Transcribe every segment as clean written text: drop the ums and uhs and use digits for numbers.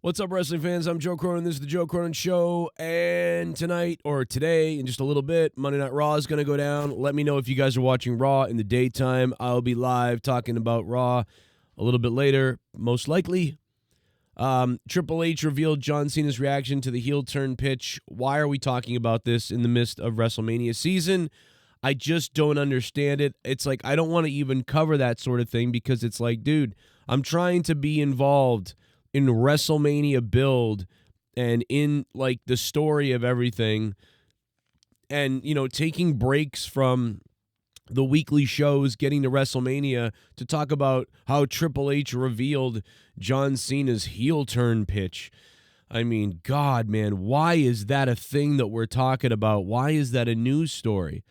What's up, wrestling fans? I'm Joe Cronin. This is the Joe Cronin Show. And tonight, or today, in just a little bit, Monday Night Raw is going to go down. Let me know if you guys are watching Raw in the daytime. I'll be live talking about Raw a little bit later, most likely. Triple H revealed John Cena's reaction to the heel turn pitch. Why are we talking about this in the midst of WrestleMania season? I just don't understand it. It's like, I don't want to even cover that sort of thing because it's like, dude, I'm trying to be involved in WrestleMania build and in like the story of everything, and taking breaks from the weekly shows, getting to WrestleMania to talk about how Triple H revealed John Cena's heel turn pitch. I mean, God, man, why is that a thing that we're talking about? Why is that a news story?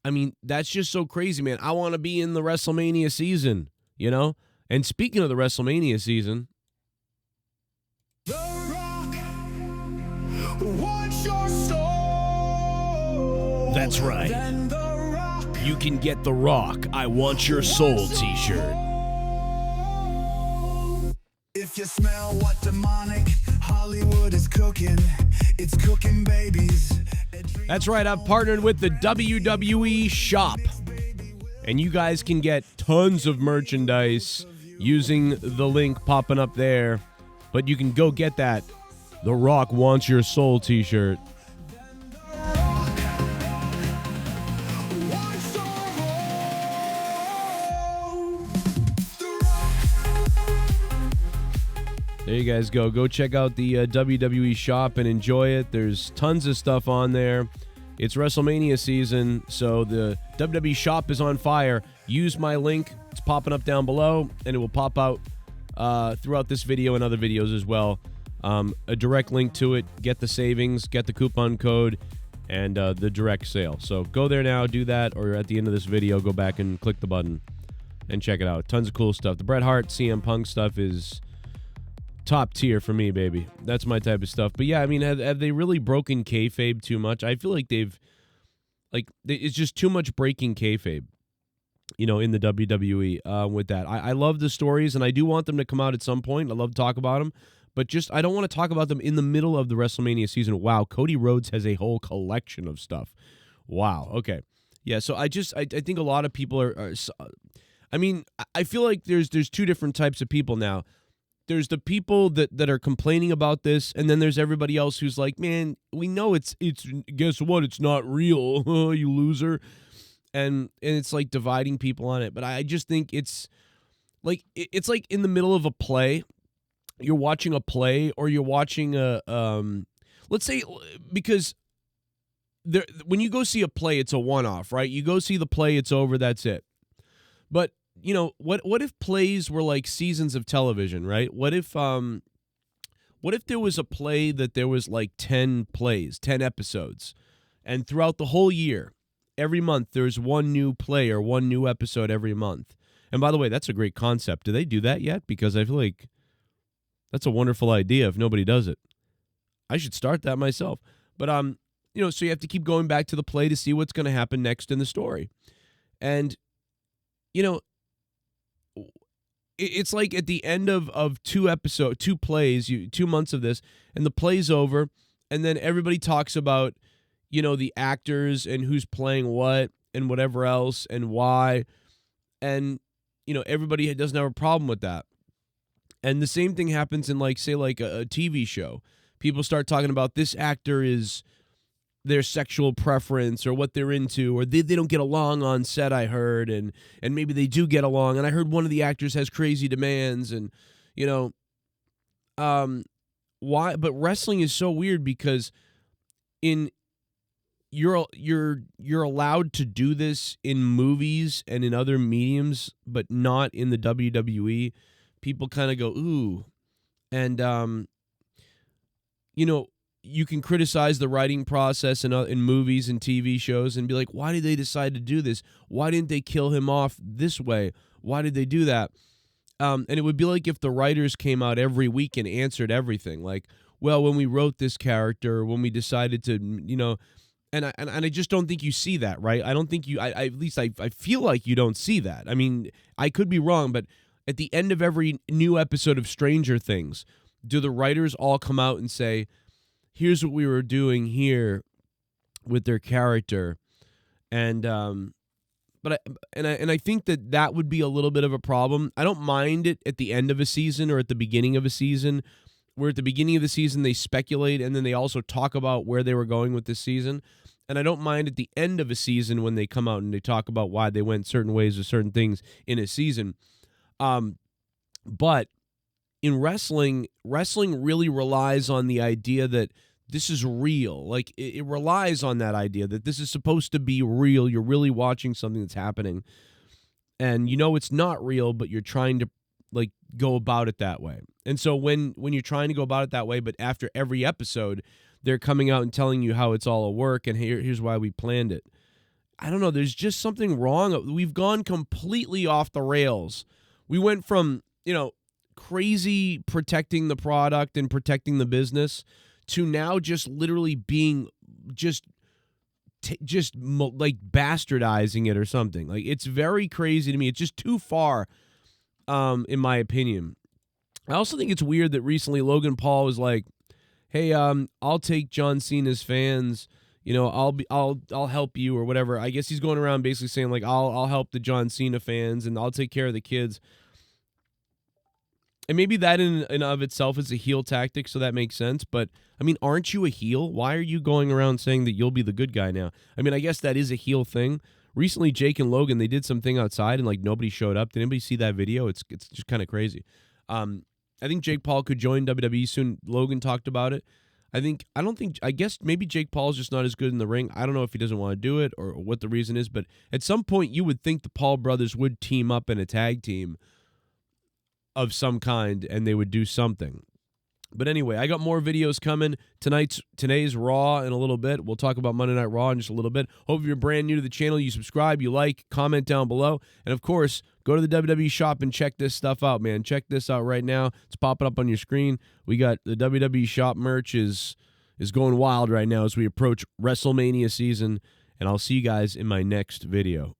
I mean, that's just so crazy, man. I want to be in the WrestleMania season, And speaking of the WrestleMania season, The Rock wants your soul. That's right. Then The Rock you can get the Rock I Want Your Soul t-shirt. If you smell what demonic Hollywood is cooking, it's cooking babies. That's right, I've partnered with the WWE Shop. And you guys can get tons of merchandise using the link popping up there. But you can go get that The Rock Wants Your Soul t-shirt. There you guys go. Go check out the WWE Shop and enjoy it. There's tons of stuff on there. It's WrestleMania season, so the WWE Shop is on fire. Use my link. It's popping up down below, and it will pop out throughout this video and other videos as well. A direct link to it. Get the savings, get the coupon code, and the direct sale. So go there now, do that, or at the end of this video, go back and click the button and check it out. Tons of cool stuff. The Bret Hart, CM Punk stuff is top tier for me, baby. That's my type of stuff. But yeah, I mean, have they really broken kayfabe too much? I feel like it's just too much breaking kayfabe, in the WWE with that. I love the stories, and I do want them to come out at some point. I love to talk about them, but just I don't want to talk about them in the middle of the WrestleMania season. Wow, Cody Rhodes has a whole collection of stuff. Wow, okay. Yeah, so I think a lot of people are I mean, I feel like there's two different types of people now. There's the people that are complaining about this, and then there's everybody else who's like, man, we know it's guess what? It's not real, you loser. And it's like dividing people on it. But I just think it's like in the middle of a play. You're watching a play, or you're watching a let's say, because when you go see a play, it's a one-off, right? You go see the play, it's over, that's it. But what if plays were like seasons of television, right? What if there was a play that there was like 10 plays, 10 episodes, and throughout the whole year, every month there's one new play or one new episode every month. And by the way, that's a great concept. Do they do that yet? Because I feel like that's a wonderful idea if nobody does it. I should start that myself. But so you have to keep going back to the play to see what's going to happen next in the story. And it's like at the end of two plays, 2 months of this, and the play's over, and then everybody talks about, the actors and who's playing what and whatever else and why. And, everybody doesn't have a problem with that. And the same thing happens in a TV show. People start talking about this actor is their sexual preference or what they're into, or they don't get along on set, I heard, and maybe they do get along, and I heard one of the actors has crazy demands, and why? But wrestling is so weird because you're allowed to do this in movies and in other mediums, but not in the WWE. People kind of go ooh, and you can criticize the writing process in movies and TV shows and be like, why did they decide to do this? Why didn't they kill him off this way? Why did they do that? And it would be like if the writers came out every week and answered everything. Like, well, when we wrote this character, when we decided to, and I just don't think you see that, right? I don't think at least I feel like you don't see that. I mean, I could be wrong, but at the end of every new episode of Stranger Things, do the writers all come out and say, here's what we were doing here with their character? And I think that would be a little bit of a problem. I don't mind it at the end of a season or at the beginning of a season, where at the beginning of the season they speculate and then they also talk about where they were going with this season. And I don't mind at the end of a season when they come out and they talk about why they went certain ways or certain things in a season. But in wrestling really relies on the idea that this is real. Like, it relies on that idea that this is supposed to be real. You're really watching something that's happening. And you know it's not real, but you're trying to, like, go about it that way. And so when you're trying to go about it that way, but after every episode, they're coming out and telling you how it's all a work and here's why we planned it. I don't know. There's just something wrong. We've gone completely off the rails. We went from, crazy protecting the product and protecting the business to now just literally being just like bastardizing it or something. Like, it's very crazy to me. It's just too far, in my opinion. I also think it's weird that recently Logan Paul was like, hey, I'll take John Cena's fans. I'll help you or whatever. I guess he's going around basically saying, like, I'll help the John Cena fans and I'll take care of the kids. And maybe that in and of itself is a heel tactic, so that makes sense. But, I mean, aren't you a heel? Why are you going around saying that you'll be the good guy now? I mean, I guess that is a heel thing. Recently, Jake and Logan, they did something outside and, like, nobody showed up. Did anybody see that video? It's just kind of crazy. I think Jake Paul could join WWE soon. Logan talked about it. I guess maybe Jake Paul's just not as good in the ring. I don't know if he doesn't want to do it or what the reason is, but at some point you would think the Paul brothers would team up in a tag team of some kind and they would do something. But anyway, I got more videos coming. Today's Raw in a little bit. We'll talk about Monday Night Raw in just a little bit. Hope if you're brand new to the channel, you subscribe, you like, comment down below. And of course, go to the WWE shop and check this stuff out, man. Check this out right now. It's popping up on your screen. We got the WWE shop merch is going wild right now as we approach WrestleMania season. And I'll see you guys in my next video.